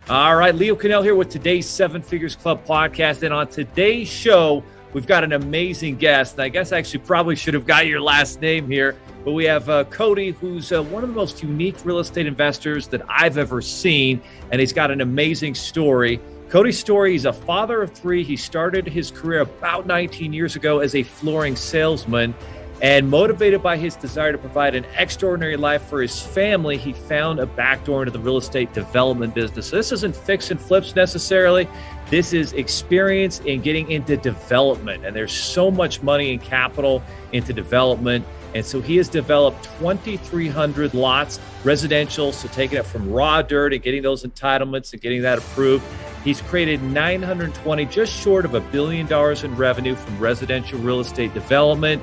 All right, Leo Cannell here with today's Seven Figures Club podcast. And on today's show, we've got an amazing guest. I guess I actually probably should have got your last name here, but we have Cody, who's one of the most unique real estate investors that I've ever seen, and he's got an amazing story. Cody's story, he's a father of three. He started his career about 19 years ago as a flooring salesman, and motivated by his desire to provide an extraordinary life for his family, he found a backdoor into the real estate development business. So this isn't fix and flips necessarily. This is experience in getting into development. And there's so much money and capital into development. And so he has developed 2,300 lots, residential, so taking it from raw dirt and getting those entitlements and getting that approved. He's created 920, just short of $1 billion in revenue from residential real estate development.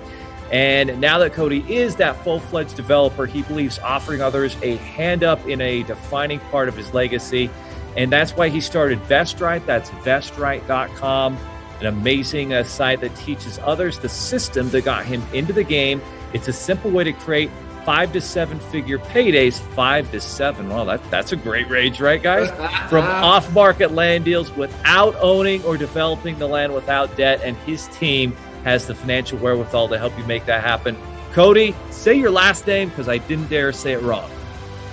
And now that Cody is that full-fledged developer, he believes offering others a hand up in a defining part of his legacy. And that's why he started VestRight. That's vestright.com, an amazing site that teaches others the system that got him into the game. It's a simple way to create 5 to 7 figure paydays. 5 to 7. Well, that's a great range, right, guys? From off-market land deals without owning or developing the land without debt. And his team has the financial wherewithal to help you make that happen. Cody, say your last name because I didn't dare say it wrong.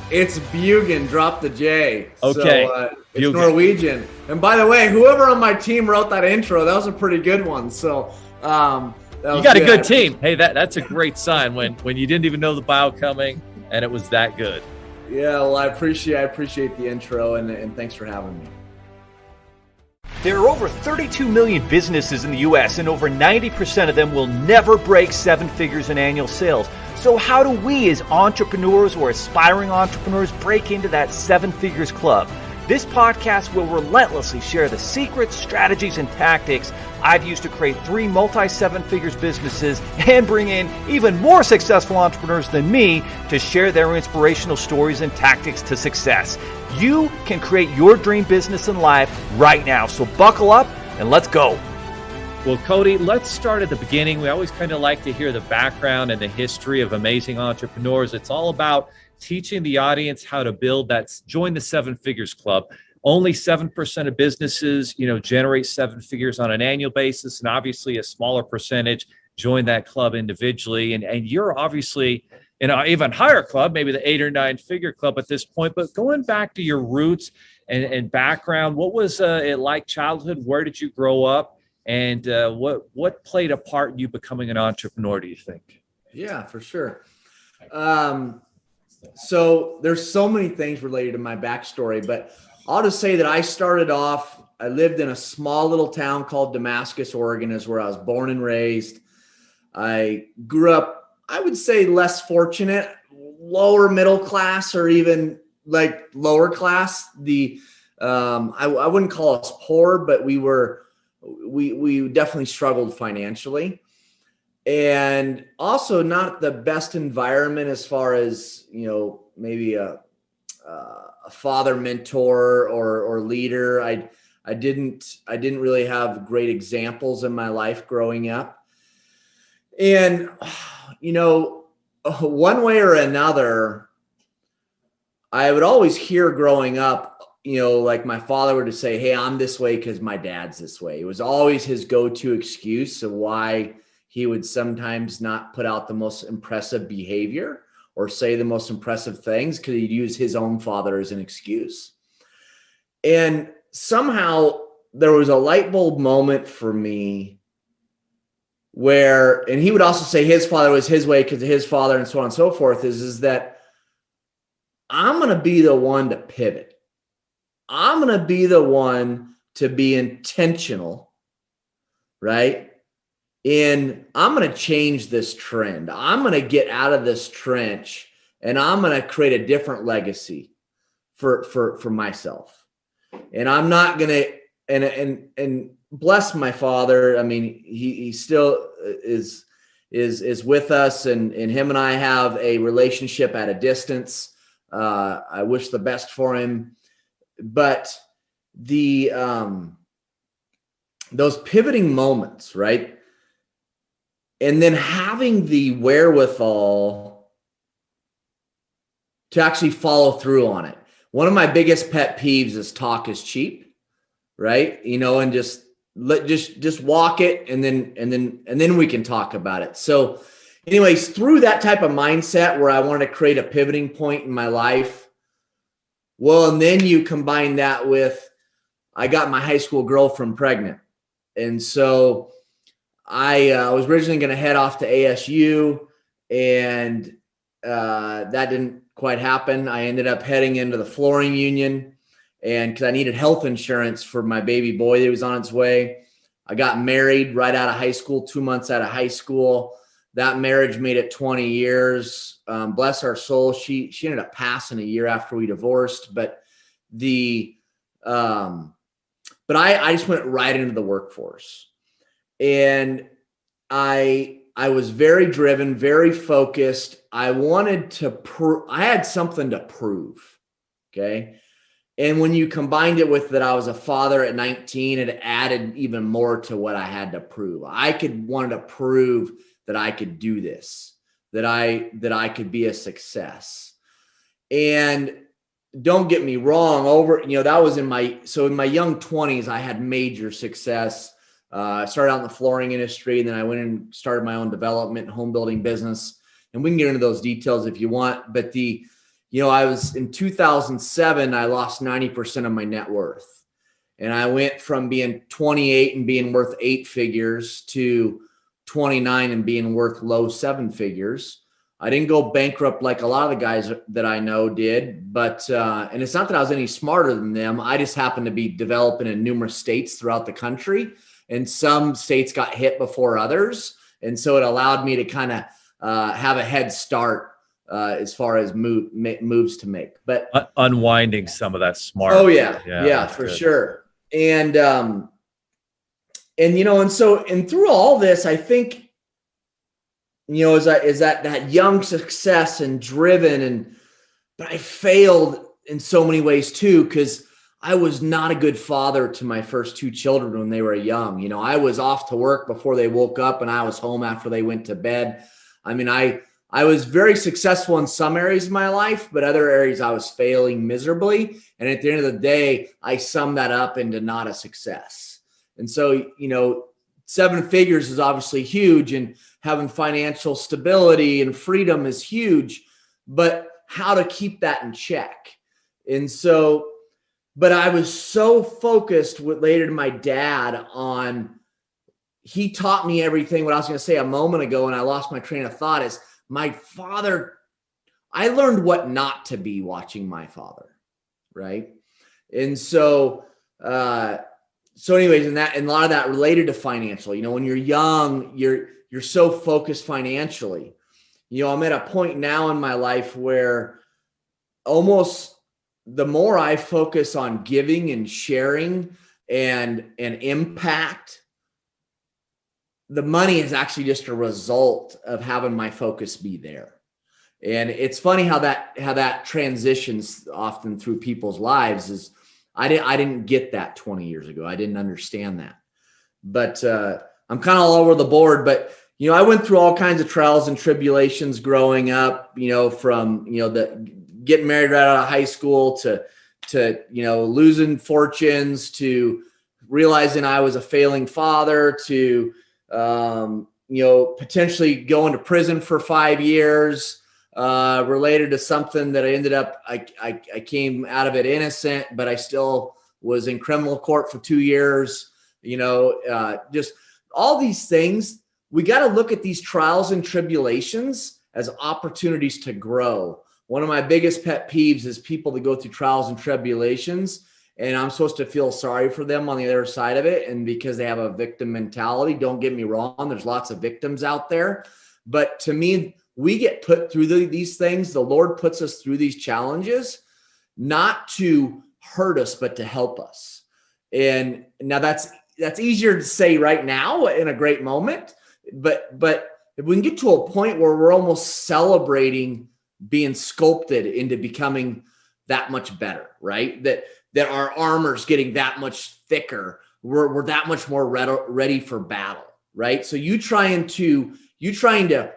It's Bjugan, drop the J. Okay. So, it's Norwegian. And by the way, whoever on my team wrote that intro, that was a pretty good one. So you got a good team. Hey, that's a great sign when you didn't even know the bio coming and it was that good. Yeah, well, I appreciate the intro and thanks for having me. There are over 32 million businesses in the U.S., and over 90% of them will never break 7 figures in annual sales. So how do we as entrepreneurs or aspiring entrepreneurs break into that 7 figures club? This podcast will relentlessly share the secrets, strategies, and tactics I've used to create 3 multi-7 figures businesses and bring in even more successful entrepreneurs than me to share their inspirational stories and tactics to success. You can create your dream business and life right now. So buckle up and let's go. Well, Cody, let's start at the beginning. We always kind of like to hear the background and the history of amazing entrepreneurs. It's all about teaching the audience how to build that. Join the 7 Figures Club. Only 7% of businesses, generate 7 figures on an annual basis, and obviously a smaller percentage join that club individually. And you're obviously in an even higher club, maybe the 8 or 9 figure club at this point. But going back to your roots and background, what was it like childhood? Where did you grow up? And what played a part in you becoming an entrepreneur, do you think? Yeah, for sure. So there's so many things related to my backstory, but I'll just say that I lived in a small little town called Damascus, Oregon, is where I was born and raised. I grew up, I would say, less fortunate, lower middle class, or even like lower class. I wouldn't call us poor, but we definitely struggled financially. And also not the best environment as far as, maybe a father mentor or leader. I didn't really have great examples in my life growing up. And, one way or another, I would always hear growing up, like my father would say, hey, I'm this way because my dad's this way. It was always his go-to excuse of why he would sometimes not put out the most impressive behavior or say the most impressive things, because he'd use his own father as an excuse. And somehow there was a light bulb moment for me and he would also say his father was his way because of his father and so on and so forth, is that I'm going to be the one to pivot. I'm going to be the one to be intentional, right? And I'm going to change this trend. I'm going to get out of this trench and I'm going to create a different legacy for myself. And I'm not going to, and bless my father. I mean, he still is with us, and him and I have a relationship at a distance. I wish the best for him, but those pivoting moments, right? And then having the wherewithal to actually follow through on it. one of my biggest pet peeves is talk is cheap, right? And just walk it, and then we can talk about it. So anyways, through that type of mindset where I wanted to create a pivoting point in my life, well, and then you combine that with, I got my high school girlfriend pregnant. And so I was originally going to head off to ASU, and that didn't quite happen. I ended up heading into the flooring union, and because I needed health insurance for my baby boy that was on its way. I got married right out of high school, 2 months out of high school. That marriage made it 20 years. Bless our soul. She ended up passing a year after we divorced, but I just went right into the workforce, and I was very driven, very focused. I wanted to I had something to prove. Okay. And when you combined it with that I was a father at 19, it added even more to what I had to prove. I wanted to prove that I could do this, that I could be a success. And don't get me wrong, that was in my young 20s, I had major success. I started out in the flooring industry, and then I went and started my own development and home building business. And we can get into those details if you want. But I was in 2007, I lost 90% of my net worth. And I went from being 28 and being worth 8 figures to 29 and being worth low 7 figures. I didn't go bankrupt like a lot of the guys that I know did, but and it's not that I was any smarter than them. I just happened to be developing in numerous states throughout the country, and some states got hit before others. And so it allowed me to kind of have a head start as far as moves to make. But unwinding some of that smart. Oh yeah, for sure. And through all this, I think, is that young success and driven, but I failed in so many ways too, because I was not a good father to my first 2 children when they were young. I was off to work before they woke up, and I was home after they went to bed. I mean, I was very successful in some areas of my life, but other areas I was failing miserably. And at the end of the day, I summed that up into not a success. And so, 7 figures is obviously huge, and having financial stability and freedom is huge, but how to keep that in check. And so, but I was so focused later to my dad on, he taught me everything. What I was going to say a moment ago, and I lost my train of thought, is my father. I learned what not to be watching my father. Right. And so, anyways, and a lot of that related to financial, when you're young, you're so focused financially. I'm at a point now in my life where almost the more I focus on giving and sharing and impact, the money is actually just a result of having my focus be there. And it's funny how that transitions often through people's lives. Is I didn't get that 20 years ago. I didn't understand that. But I'm kind of all over the board. But I went through all kinds of trials and tribulations growing up. From the getting married right out of high school to losing fortunes, to realizing I was a failing father, to potentially going to prison for 5 years. Related to something that I ended up, I came out of it innocent, but I still was in criminal court for 2 years. Just all these things. We got to look at these trials and tribulations as opportunities to grow. One of my biggest pet peeves is people that go through trials and tribulations, and I'm supposed to feel sorry for them on the other side of it. And because they have a victim mentality, don't get me wrong, there's lots of victims out there. But to me, we get put through these things. The Lord puts us through these challenges, not to hurt us, but to help us. And now that's easier to say right now in a great moment, but if we can get to a point where we're almost celebrating being sculpted into becoming that much better, right? That our armor's getting that much thicker. We're that much more ready for battle, right? So you trying to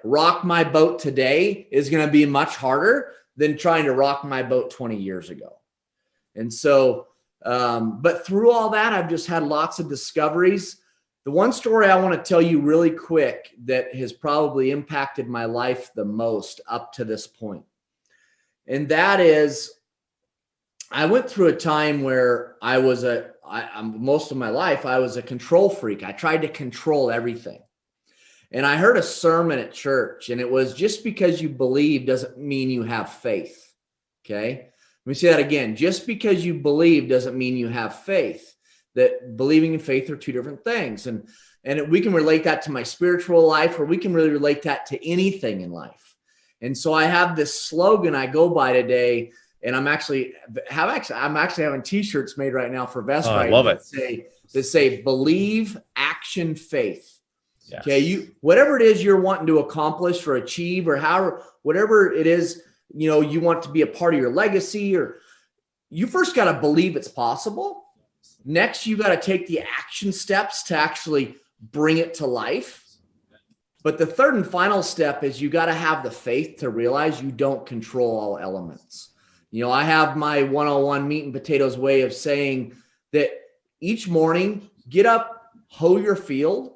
rock my boat today is going to be much harder than trying to rock my boat 20 years ago. And so, but through all that, I've just had lots of discoveries. The one story I want to tell you really quick that has probably impacted my life the most up to this point. And that is, I went through a time where most of my life, I was a control freak. I tried to control everything. And I heard a sermon at church, and it was, just because you believe doesn't mean you have faith. Okay. Let me say that again. Just because you believe doesn't mean you have faith. That believing and faith are two different things. And we can relate that to my spiritual life, or we can really relate that to anything in life. And so I have this slogan I go by today, and I'm actually having t-shirts made right now for Vest. I love it. That say believe, action, faith. Yes. Okay. Whatever it is you're wanting to accomplish or achieve, or whatever it is, you want to be a part of your legacy, or you first got to believe it's possible. Next, you got to take the action steps to actually bring it to life. But the third and final step is you got to have the faith to realize you don't control all elements. I have my 101 meat and potatoes way of saying that each morning, get up, hoe your field,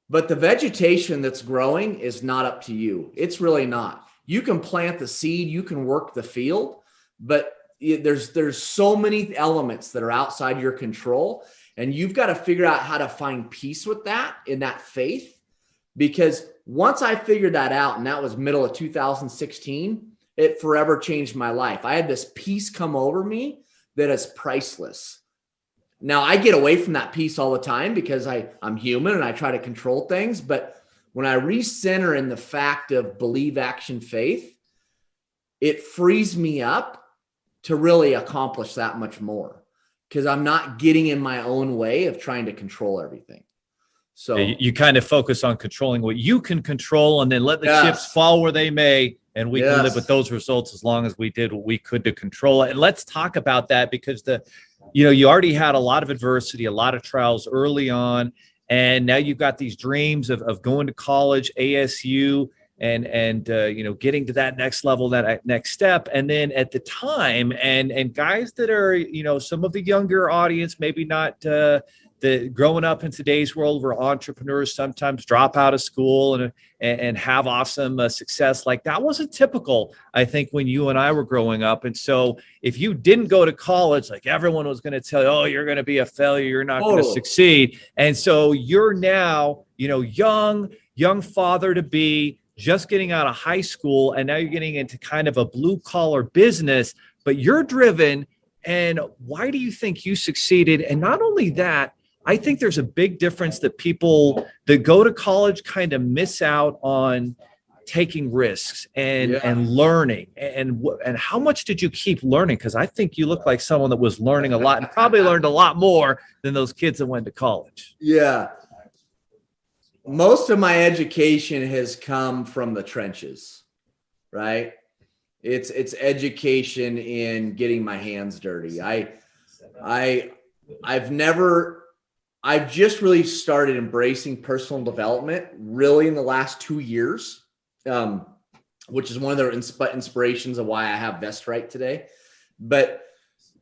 but the vegetation that's growing is not up to you. It's really not. You can plant the seed, you can work the field, but there's so many elements that are outside your control, and you've got to figure out how to find peace with that, in that faith. Because once I figured that out, and that was middle of 2016, it forever changed my life. I had this peace come over me that is priceless. Now, I get away from that peace all the time because I'm human and I try to control things. But when I recenter in the fact of believe, action, faith, it frees me up to really accomplish that much more, because I'm not getting in my own way of trying to control everything. So you kind of focus on controlling what you can control, and then let the chips fall where they may. And we can live with those results as long as we did what we could to control it. And let's talk about that, because you already had a lot of adversity, a lot of trials early on. And now you've got these dreams of going to college, ASU, and getting to that next level, that next step. And then at the time, and guys that are, some of the younger audience, maybe not the growing up in today's world, where entrepreneurs sometimes drop out of school and have awesome success. Like, that wasn't typical, I think, when you and I were growing up. And so if you didn't go to college, like, everyone was going to tell you, oh, you're going to be a failure, you're not going to succeed. And so you're now, young father to be, just getting out of high school, and now you're getting into kind of a blue collar business, but you're driven. And why do you think you succeeded? And not only that, I think there's a big difference that people that go to college kind of miss out on taking risks and learning. And how much did you keep learning? Because I think you look like someone that was learning a lot, and probably learned a lot more than those kids that went to college. Yeah. Most of my education has come from the trenches, right? It's education in getting my hands dirty. I've just really started embracing personal development really in the last 2 years, which is one of the inspirations of why I have Vest Right today. But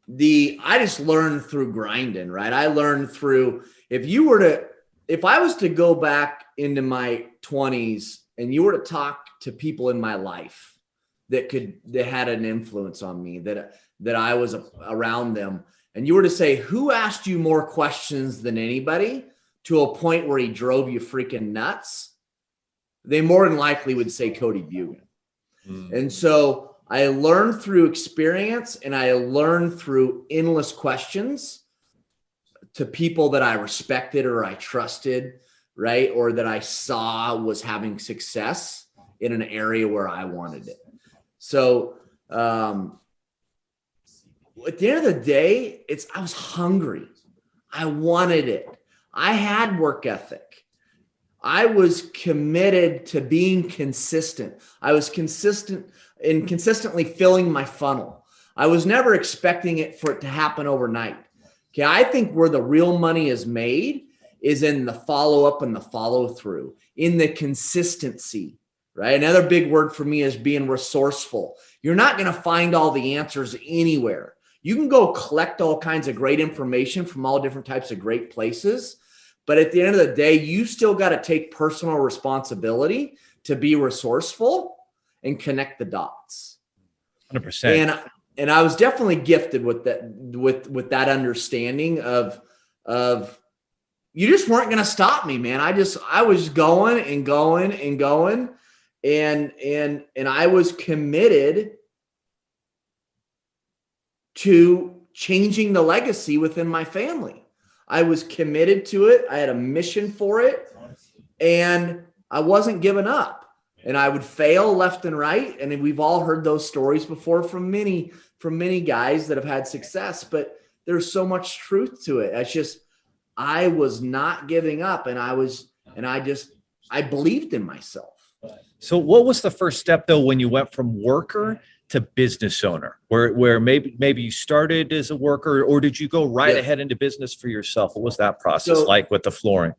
I just learned through grinding, right? I learned through, if I was to go back into my 20s and you were to talk to people in my life that had an influence on me, that I was around them, and you were to say, who asked you more questions than anybody to a point where he drove you freaking nuts, they more than likely would say Cody Bjugan. And so I learned through experience, and I learned through endless questions to people that I respected or I trusted, right? Or that I saw was having success in an area where I wanted it. So, at the end of the day, I was hungry. I wanted it. I had work ethic. I was committed to being consistent. I was consistent in consistently filling my funnel. I was never expecting for it to happen overnight. Okay, I think where the real money is made is in the follow-up and the follow-through, in the consistency, right? Another big word for me is being resourceful. You're not going to find all the answers anywhere. you can go collect all kinds of great information from all different types of great places. But at the end of the day, you still got to take personal responsibility to be resourceful and connect the dots. 100%. And I was definitely gifted with that understanding of you just weren't going to stop me, man. I was going and going and going. And I was committed to changing the legacy within my family. I was committed to it. I had a mission for it, and I wasn't giving up. And I would fail left and right. And we've all heard those stories before from many guys that have had success, but there's so much truth to it. I was not giving up, and I believed in myself. So what was the first step though, when you went from worker to business owner, where maybe you started as a worker, or did you go right ahead into business for yourself? What was that process like with the flooring?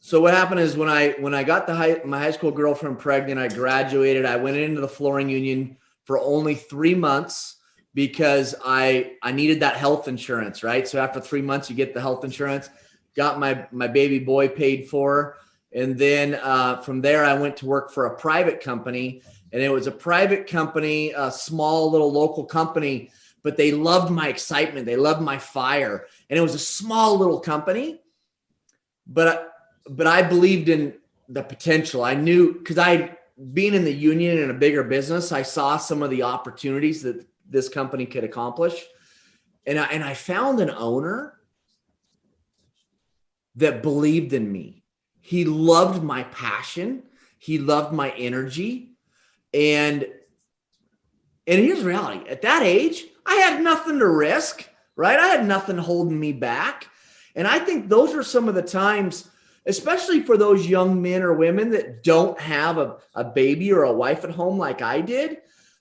So what happened is when I got my high school girlfriend pregnant, I graduated. I went into the flooring union for only 3 months because I needed that health insurance, right? So after 3 months, you get the health insurance. Got my baby boy paid for. And then from there, I went to work for a private company, and it was a private company, a small little local company, but they loved my excitement. They loved my fire. And it was a small little company, but I believed in the potential. I knew, because being in the union in a bigger business, I saw some of the opportunities that this company could accomplish. And I found an owner that believed in me. He loved my passion. He loved my energy. And here's the reality. At that age, I had nothing to risk, right? I had nothing holding me back. And I think those are some of the times, especially for those young men or women that don't have a baby or a wife at home like I did,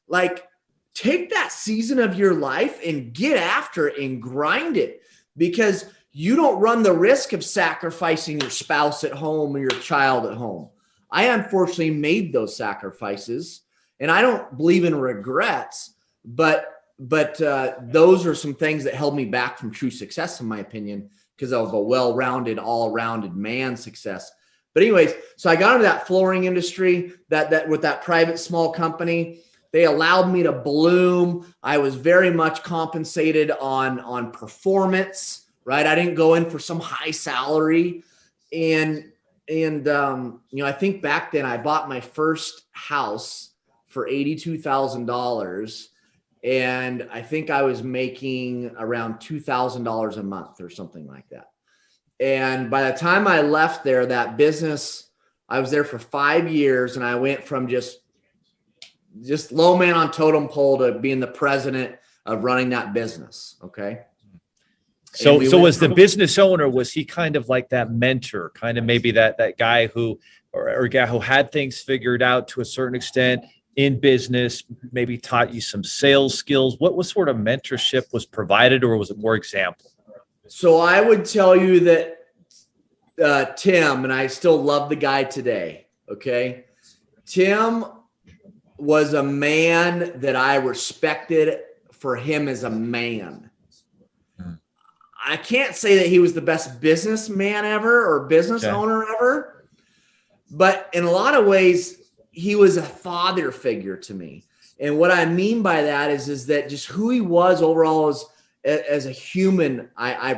like take that season of your life and get after it and grind it, because you don't run the risk of sacrificing your spouse at home or your child at home. I unfortunately made those sacrifices, and I don't believe in regrets, but those are some things that held me back from true success, in my opinion, because I was a well-rounded, all-rounded man success. But anyways, so I got into that flooring industry, that with that private small company. They allowed me to bloom. I was very much compensated on performance. Right. I didn't go in for some high salary. And I think back then I bought my first house for $82,000. And I think I was making around $2,000 a month or something like that. And by the time I left there, that business, I was there for 5 years, and I went from just low man on totem pole to being the president of running that business. Okay. So was the business owner, was he kind of like that mentor, kind of maybe that guy who, or guy who had things figured out to a certain extent in business, maybe taught you some sales skills? What sort of mentorship was provided, or was it more example? So I would tell you that Tim, and I still love the guy today. Okay. Tim was a man that I respected for him as a man. I can't say that he was the best businessman ever or business owner ever, but in a lot of ways, he was a father figure to me. And what I mean by that is that just who he was overall as a human, I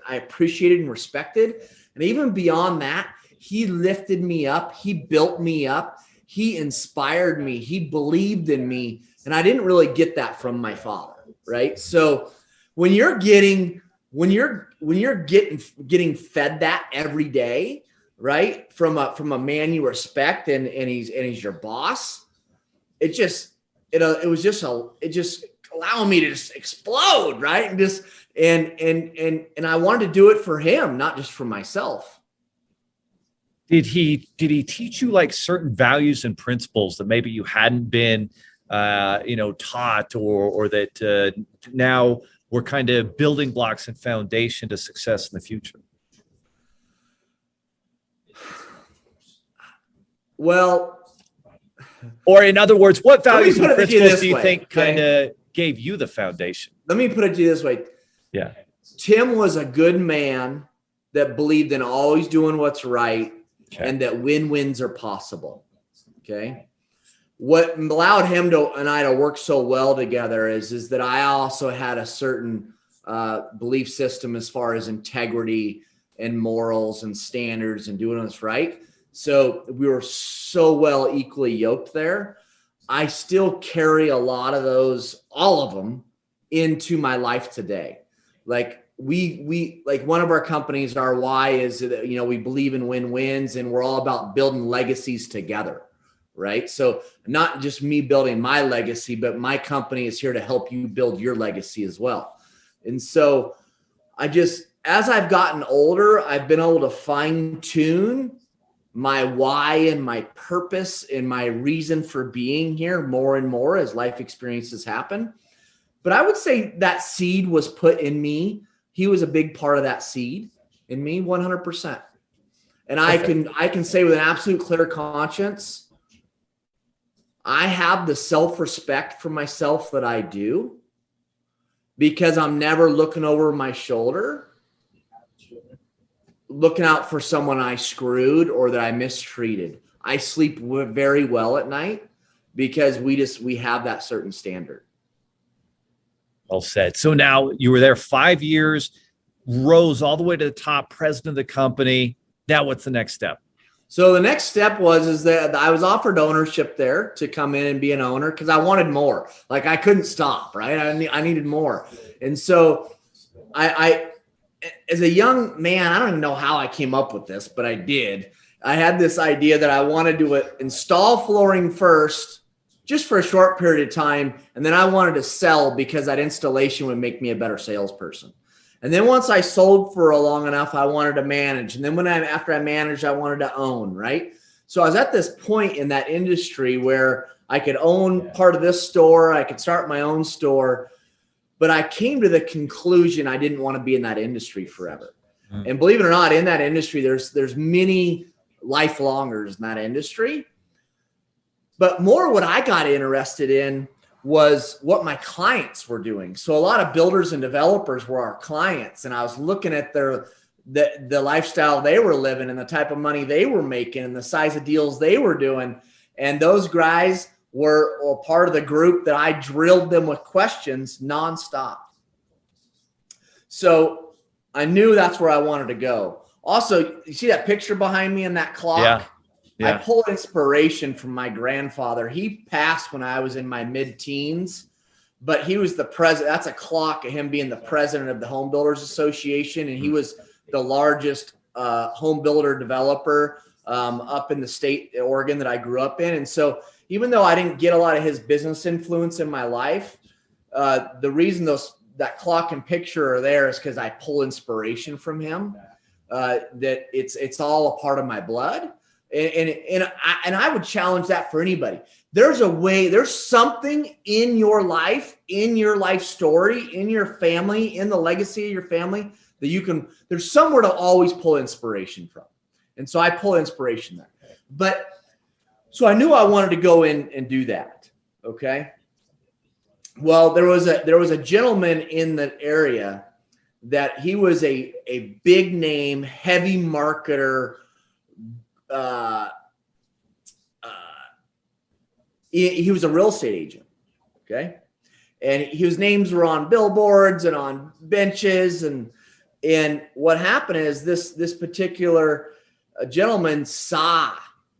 appreciated and respected. And even beyond that, he lifted me up. He built me up. He inspired me. He believed in me. And I didn't really get that from my father, right? So when you're getting fed that every day, right, from a man you respect, and he's your boss, it just allowing me to just explode, right, and I wanted to do it for him, not just for myself. Did he teach you like certain values and principles that maybe you hadn't been taught, or that now were kind of building blocks and foundation to success in the future? Well, or in other words, what values and principles do you think kind of gave you the foundation? let me put it to you this way. Yeah. Tim was a good man that believed in always doing what's right, and that win-wins are possible. Okay. What allowed him and I to work so well together is that I also had a certain belief system as far as integrity and morals and standards and doing what's right. So we were so well equally yoked there. I still carry a lot of those, all of them, into my life today. Like we like one of our companies, our why is that, we believe in win-wins, and we're all about building legacies together. Right. So not just me building my legacy, but my company is here to help you build your legacy as well. And so as I've gotten older, I've been able to fine tune my why and my purpose and my reason for being here more and more as life experiences happen. But I would say that seed was put in me. He was a big part of that seed in me, 100%. And I can say with an absolute clear conscience, I have the self-respect for myself that I do because I'm never looking over my shoulder, looking out for someone I screwed or that I mistreated. I sleep very well at night because we have that certain standard. Well said. So now you were there 5 years, rose all the way to the top, president of the company. Now what's the next step? So the next step is that I was offered ownership there to come in and be an owner because I wanted more. Like I couldn't stop, right? I needed more. And so I, as a young man, I don't even know how I came up with this, but I did. I had this idea that I wanted to install flooring first, just for a short period of time. And then I wanted to sell because that installation would make me a better salesperson. And then once I sold for long enough, I wanted to manage. And then after I managed, I wanted to own, right? So I was at this point in that industry where I could own part of this store. I could start my own store. But I came to the conclusion I didn't want to be in that industry forever. And believe it or not, in that industry, there's many lifelongers in that industry. But more what I got interested in was what my clients were doing. So a lot of builders and developers were our clients. And I was looking at the lifestyle they were living and the type of money they were making and the size of deals they were doing. And those guys were part of the group that I drilled them with questions nonstop. So I knew that's where I wanted to go. Also, you see that picture behind me and that clock? Yeah. I pull inspiration from my grandfather. He passed when I was in my mid-teens, but he was the president. That's a clock of him being the president of the Home Builders Association, and he was the largest home builder developer up in the state of Oregon that I grew up in. And so even though I didn't get a lot of his business influence in my life, the reason that clock and picture are there is because I pull inspiration from him, that it's all a part of my blood. And I would challenge that for anybody. There's something in your life story, in your family, in the legacy of your family that there's somewhere to always pull inspiration from. And so I pull inspiration there. So I knew I wanted to go in and do that. Okay. Well, there was a gentleman in the area that he was a big name, heavy marketer. He was a real estate agent. Okay. And his names were on billboards and on benches. And what happened is this particular gentleman saw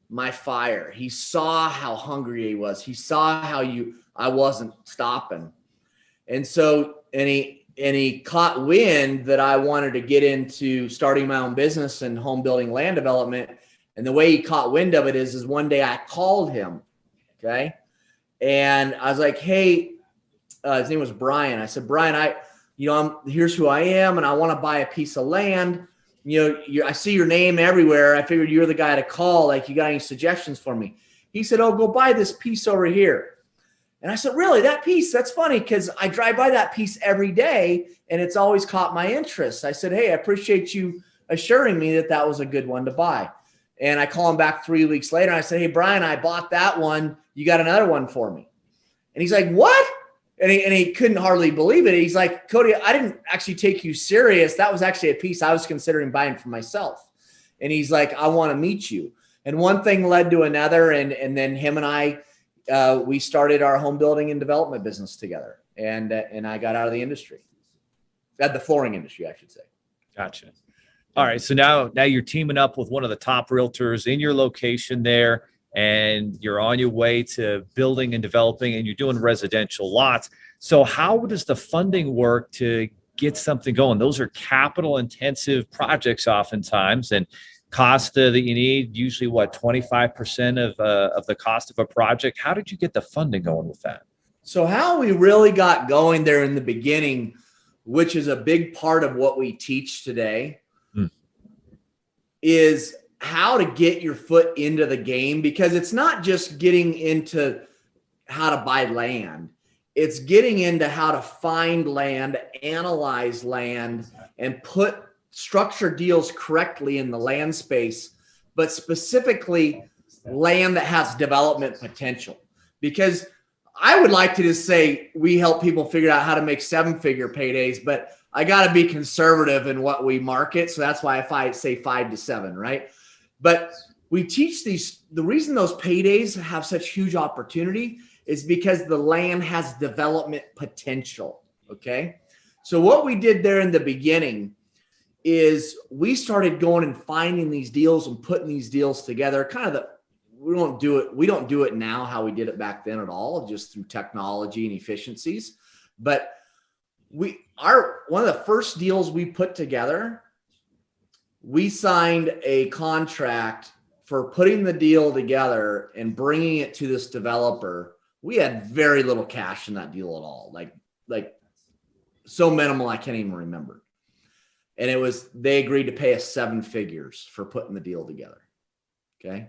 my fire. He saw how hungry he was. He saw how I wasn't stopping. And so, he caught wind that I wanted to get into starting my own business and home building land development. And the way he caught wind of it is one day I called him. Okay. And I was like, hey, his name was Brian. I said, Brian, here's who I am. And I want to buy a piece of land. I see your name everywhere. I figured you're the guy to call. Like, you got any suggestions for me? He said, oh, go buy this piece over here. And I said, really, that piece? That's funny, because I drive by that piece every day and it's always caught my interest. I said, hey, I appreciate you assuring me that was a good one to buy. And I call him back 3 weeks later. And I said, hey, Brian, I bought that one. You got another one for me? And he's like, what? And he couldn't hardly believe it. He's like, Cody, I didn't actually take you serious. That was actually a piece I was considering buying for myself. And he's like, I want to meet you. And one thing led to another. And then him and I, we started our home building and development business together. And I got out of the industry, the flooring industry, I should say. Gotcha. All right. So now you're teaming up with one of the top realtors in your location there, and you're on your way to building and developing, and you're doing residential lots. So how does the funding work to get something going? Those are capital intensive projects oftentimes, and cost that you need, usually 25% of the cost of a project. How did you get the funding going with that? So how we really got going there in the beginning, which is a big part of what we teach today, is how to get your foot into the game, because it's not just getting into how to buy land. It's getting into how to find land, analyze land, and put structure deals correctly in the land space, but specifically land that has development potential. Because I would like to just say we help people figure out how to make 7-figure paydays, but I got to be conservative in what we market. So that's why if I say 5 to 7, right? But we teach these, the reason those paydays have such huge opportunity is because the land has development potential. Okay. So what we did there in the beginning is we started going and finding these deals and putting these deals together. We don't do it now how we did it back then at all, just through technology and efficiencies. But one of the first deals we put together, we signed a contract for putting the deal together and bringing it to this developer. We had very little cash in that deal at all, like so minimal I can't even remember. And they agreed to pay us 7 figures for putting the deal together. Okay.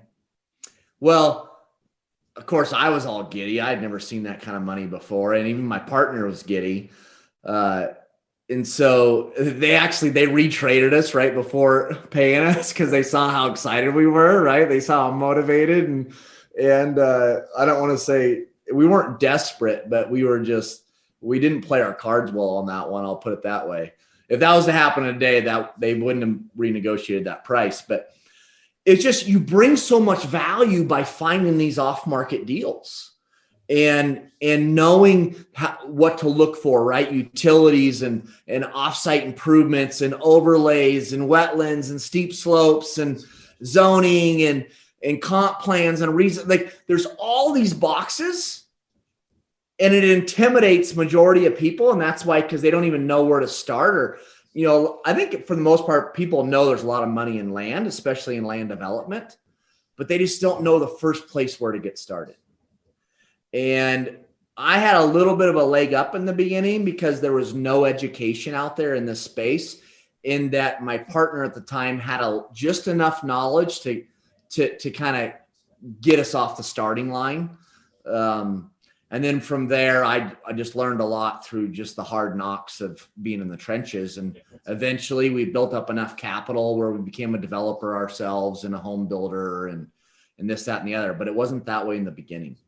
Well, of course, I was all giddy. I had never seen that kind of money before, and even my partner was giddy. And so they retraded us right before paying us because they saw how excited we were, right? They saw how motivated and I don't want to say we weren't desperate, but we didn't play our cards well on that one. I'll put it that way. If that was to happen today, that they wouldn't have renegotiated that price. But it's just, you bring so much value by finding these off-market deals and knowing what to look for, right? Utilities and offsite improvements and overlays and wetlands and steep slopes and zoning and comp plans and reason. Like, there's all these boxes, and it intimidates majority of people. And that's why, because they don't even know where to start. Or, I think for the most part, people know there's a lot of money in land, especially in land development, but they just don't know the first place where to get started. And I had a little bit of a leg up in the beginning because there was no education out there in this space, in that my partner at the time had just enough knowledge to kind of get us off the starting line. And then from there, I just learned a lot through just the hard knocks of being in the trenches. And eventually we built up enough capital where we became a developer ourselves and a home builder and this, that, and the other. But it wasn't that way in the beginning.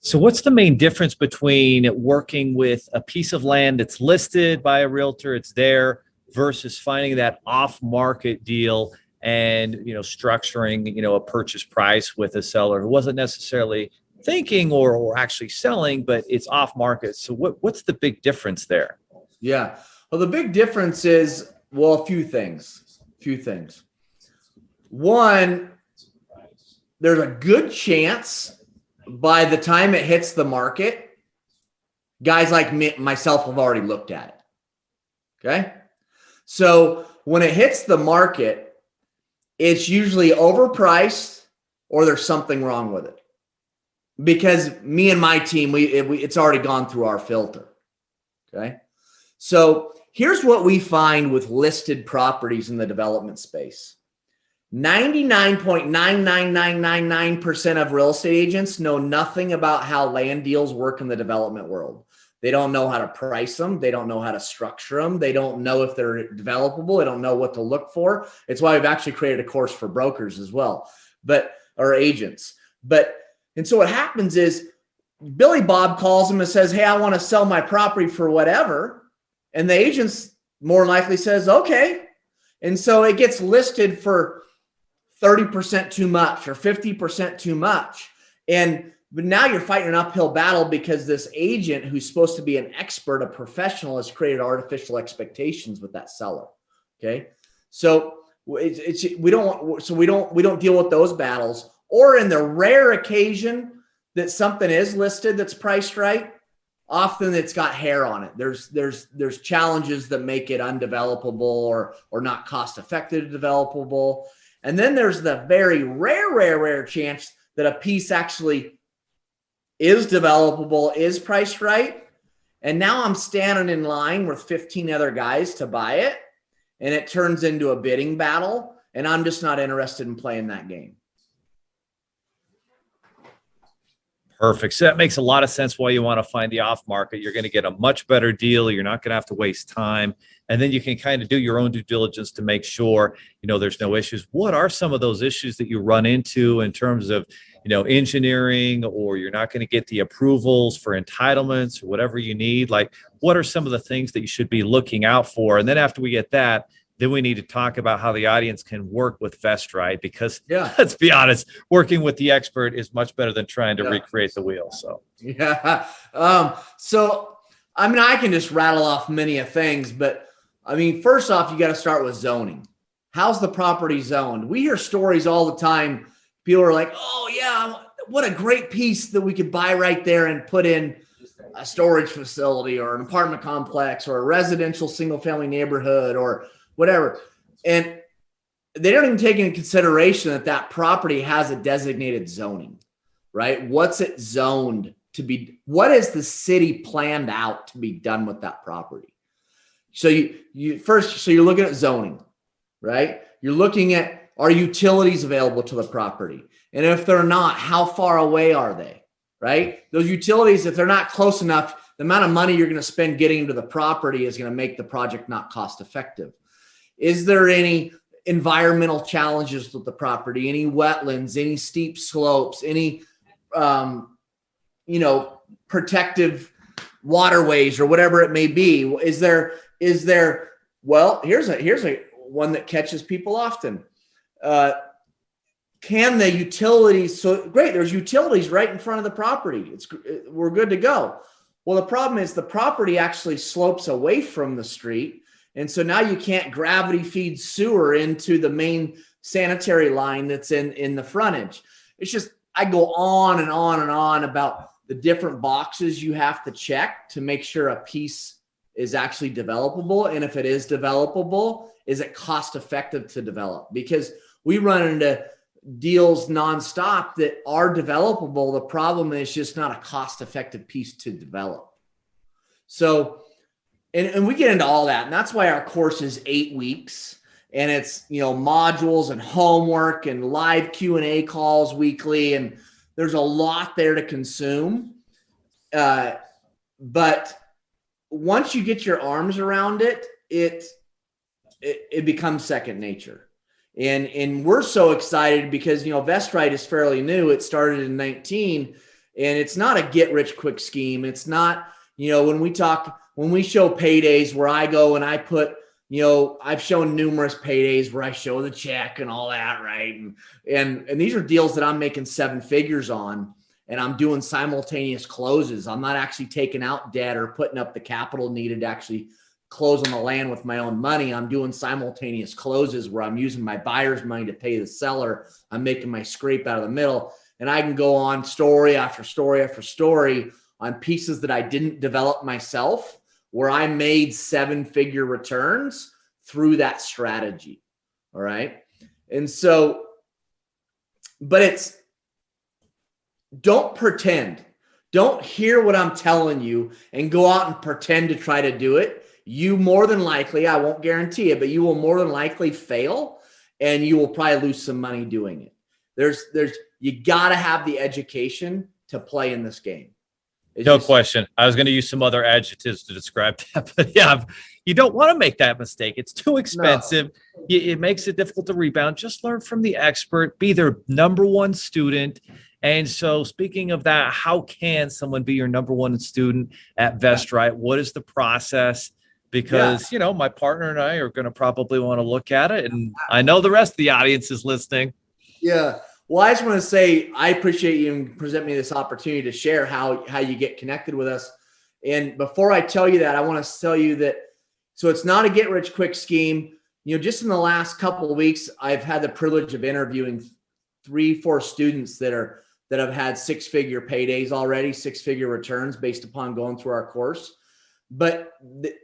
So what's the main difference between working with a piece of land that's listed by a realtor, it's there, versus finding that off-market deal and, structuring, a purchase price with a seller who wasn't necessarily thinking or actually selling, but it's off market? So what's the big difference there? Yeah. Well, the big difference is, a few things. One, there's a good chance by the time it hits the market, guys like myself have already looked at it. Okay. So when it hits the market, it's usually overpriced or there's something wrong with it. Because me and my team, it's already gone through our filter. Okay. So here's what we find with listed properties in the development space. 99.99999% of real estate agents know nothing about how land deals work in the development world. They don't know how to price them. They don't know how to structure them. They don't know if they're developable. They don't know what to look for. It's why we've actually created a course for brokers as well, or agents. And so what happens is Billy Bob calls him and says, hey, I want to sell my property for whatever. And the agent's more likely says, okay. And so it gets listed for 30% too much or 50% too much. But now you're fighting an uphill battle because this agent who's supposed to be an expert, a professional, has created artificial expectations with that seller. Okay. So we don't deal with those battles. Or in the rare occasion that something is listed that's priced right, often it's got hair on it. There's challenges that make it undevelopable or not cost effective developable. And then there's the very rare chance that a piece actually is developable, is priced right. And now I'm standing in line with 15 other guys to buy it. And it turns into a bidding battle. And I'm just not interested in playing that game. Perfect. So that makes a lot of sense why you want to find the off market. You're going to get a much better deal. You're not going to have to waste time. And then you can kind of do your own due diligence to make sure, there's no issues. What are some of those issues that you run into in terms of, engineering, or you're not going to get the approvals for entitlements or whatever you need? Like, what are some of the things that you should be looking out for? And then after we get that, then we need to talk about how the audience can work with VestRight, because let's be honest, working with the expert is much better than trying to recreate the wheel. So, I can just rattle off many of things, but first off, you got to start with zoning. How's the property zoned? We hear stories all the time. People are like, oh yeah, what a great piece that we could buy right there and put in a storage facility or an apartment complex or a residential single family neighborhood or whatever. And they don't even take into consideration that property has a designated zoning, right? What's it zoned to be? What is the city planned out to be done with that property? So you're looking at zoning, right? You're looking at, are utilities available to the property? And if they're not, how far away are they, right? Those utilities, if they're not close enough, the amount of money you're going to spend getting to the property is going to make the project not cost effective. Is there any environmental challenges with the property, any wetlands, any steep slopes, any, protective waterways or whatever it may be? Is there, well, here's a one that catches people often. Can the utilities, so great, there's utilities right in front of the property. We're good to go. Well, the problem is the property actually slopes away from the street. And so now you can't gravity feed sewer into the main sanitary line that's in the frontage. It's just, I go on and on and on about the different boxes you have to check to make sure a piece is actually developable. And if it is developable, is it cost effective to develop? Because we run into deals nonstop that are developable. The problem is just not a cost effective piece to develop. So, and we get into all that. And that's why our course is 8 weeks, and it's, modules and homework and live Q&A calls weekly. And there's a lot there to consume. But once you get your arms around it, it becomes second nature. And we're so excited because, VestRight is fairly new. It started in 2019, and it's not a get rich quick scheme. It's not, when we show paydays where I go and I put, I've shown numerous paydays where I show the check and all that. Right. And these are deals that I'm making 7 figures on, and I'm doing simultaneous closes. I'm not actually taking out debt or putting up the capital needed to actually close on the land with my own money. I'm doing simultaneous closes where I'm using my buyer's money to pay the seller. I'm making my scrape out of the middle, and I can go on story after story after story on pieces that I didn't develop myself, where I made 7-figure returns through that strategy. All right. And so, but don't pretend, don't hear what I'm telling you and go out and pretend to try to do it. You more than likely, I won't guarantee it, but you will more than likely fail, and you will probably lose some money doing it. You got to have the education to play in this game. No question. I was going to use some other adjectives to describe that, but yeah, you don't want to make that mistake. It's too expensive. No. It makes it difficult to rebound. Just learn from the expert, be their number one student, And so speaking of that, how can someone be your number one student at Vestrite? What is the process? Because, my partner and I are going to probably want to look at it. And I know the rest of the audience is listening. Yeah. Well, I just want to say, I appreciate you and present me this opportunity to share how you get connected with us. And before I tell you that, I want to tell you that, so it's not a get rich quick scheme. Just in the last couple of weeks, I've had the privilege of interviewing 3-4 students that have had 6-figure paydays already, 6-figure returns based upon going through our course. But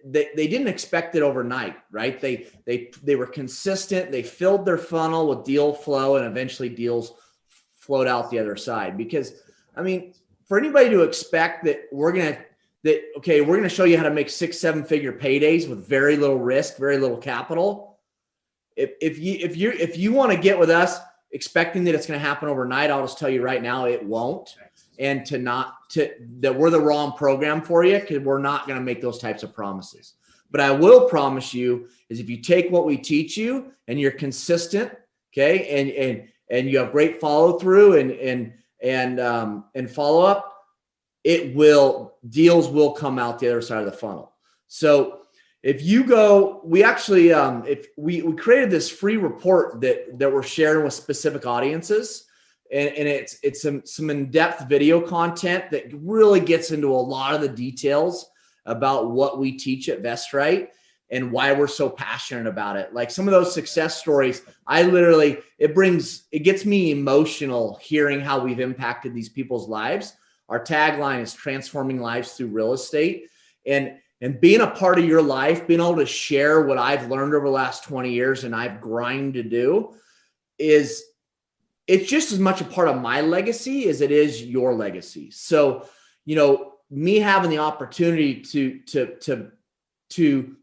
they didn't expect it overnight, right? They were consistent. They filled their funnel with deal flow, and eventually deals flowed out the other side. Because, for anybody to expect that we're going to show you how to make 6-7-figure paydays with very little risk, very little capital. If you want to get with us expecting that it's going to happen overnight, I'll just tell you right now, it won't. And that we're the wrong program for you, because we're not going to make those types of promises. But I will promise you is, if you take what we teach you and you're consistent, okay, and you have great follow through and follow up, deals will come out the other side of the funnel. So if you go, we actually we created this free report that we're sharing with specific audiences. And it's some in-depth video content that really gets into a lot of the details about what we teach at Vestrite and why we're so passionate about it. Like some of those success stories, it gets me emotional hearing how we've impacted these people's lives. Our tagline is transforming lives through real estate. And being a part of your life, being able to share what I've learned over the last 20 years and I've grinded to do, it's just as much a part of my legacy as it is your legacy. So, me having the opportunity to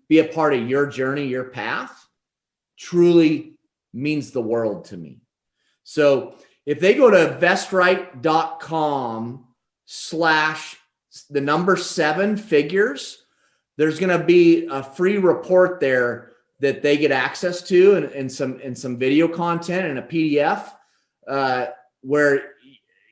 be a part of your journey, your path, truly means the world to me. So if they go to vestrite.com/7figures, there's going to be a free report there that they get access to, and some video content and a PDF. Where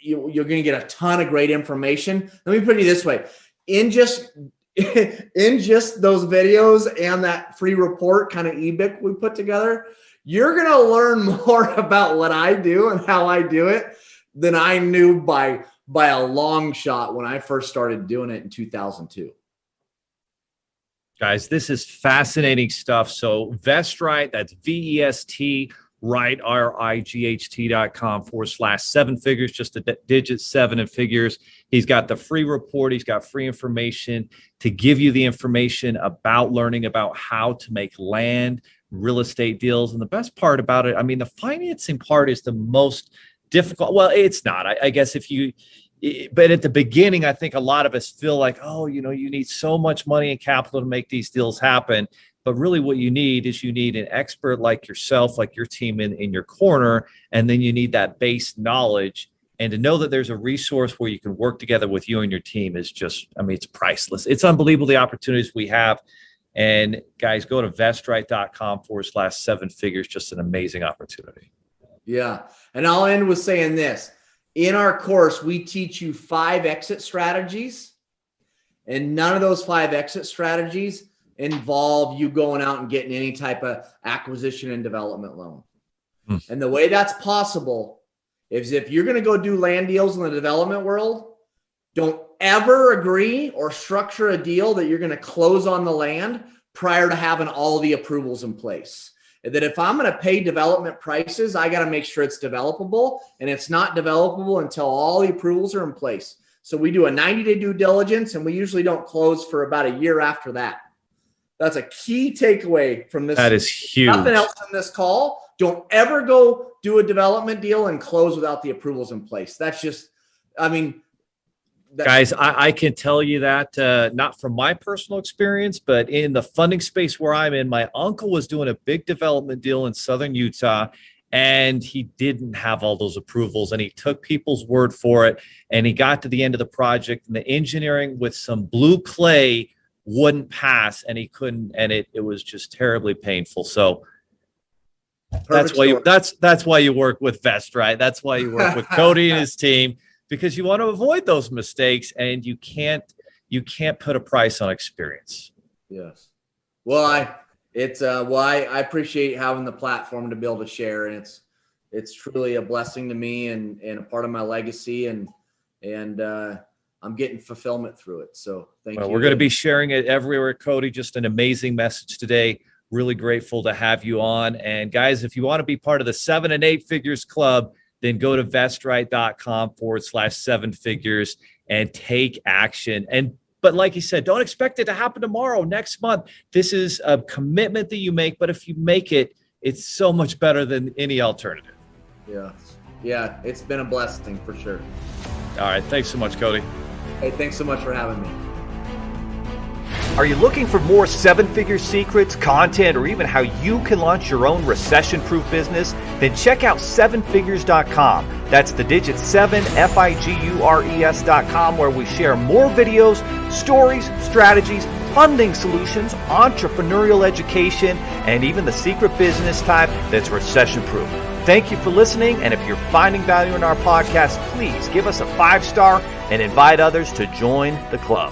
you're going to get a ton of great information. Let me put it this way: in just those videos and that free report kind of ebook we put together, you're going to learn more about what I do and how I do it than I knew by a long shot when I first started doing it in 2002. Guys, this is fascinating stuff. So Vestrite, that's VEST. Right, RIGHT.com/7figures, just a digit 7 in figures. He's got the free report. He's got free information to give you the information about learning about how to make land, real estate deals. And the best part about it, the financing part is the most difficult. Well, it's not, I guess but at the beginning, I think a lot of us feel like, you need so much money and capital to make these deals happen. But really what you need an expert like yourself, like your team in your corner. And then you need that base knowledge. And to know that there's a resource where you can work together with you and your team is just, it's priceless. It's unbelievable the opportunities we have. And guys, go to vestrite.com/7figures. Just an amazing opportunity. Yeah. And I'll end with saying this. In our course, we teach you 5 exit strategies. And none of those 5 exit strategies involve you going out and getting any type of acquisition and development loan. And the way that's possible is if you're going to go do land deals in the development world, don't ever agree or structure a deal that you're going to close on the land prior to having all the approvals in place. And that if I'm going to pay development prices, I got to make sure it's developable, and it's not developable until all the approvals are in place. So we do a 90-day due diligence, and we usually don't close for about a year after that. That's a key takeaway from this. That is huge. Nothing else in this call. Don't ever go do a development deal and close without the approvals in place. That's just, guys, I can tell you that not from my personal experience, but in the funding space where I'm in, my uncle was doing a big development deal in southern Utah, and he didn't have all those approvals, and he took people's word for it, and he got to the end of the project, and the engineering with some blue clay wouldn't pass, and he couldn't, and it was just terribly painful. So That's why you work with Vest, right? That's why you work with Cody and his team, because you want to avoid those mistakes, and you can't put a price on experience. Yes. Well, I appreciate having the platform to be able to share, and it's truly a blessing to me and a part of my legacy, and I'm getting fulfillment through it. So thank you. We're going to be sharing it everywhere, Cody. Just an amazing message today. Really grateful to have you on. And guys, if you want to be part of the 7 and 8 Figures Club, then go to vestright.com/7 figures and take action. But like you said, don't expect it to happen tomorrow, next month. This is a commitment that you make, but if you make it, it's so much better than any alternative. Yeah, it's been a blessing for sure. All right. Thanks so much, Cody. Hey, thanks so much for having me. Are you looking for more 7-figure secrets, content, or even how you can launch your own recession-proof business? Then check out 7figures.com. That's the digit 7, FIGURES.com, where we share more videos, stories, strategies, funding solutions, entrepreneurial education, and even the secret business type that's recession-proof. Thank you for listening, and if you're finding value in our podcast, please give us a 5-star and invite others to join the club.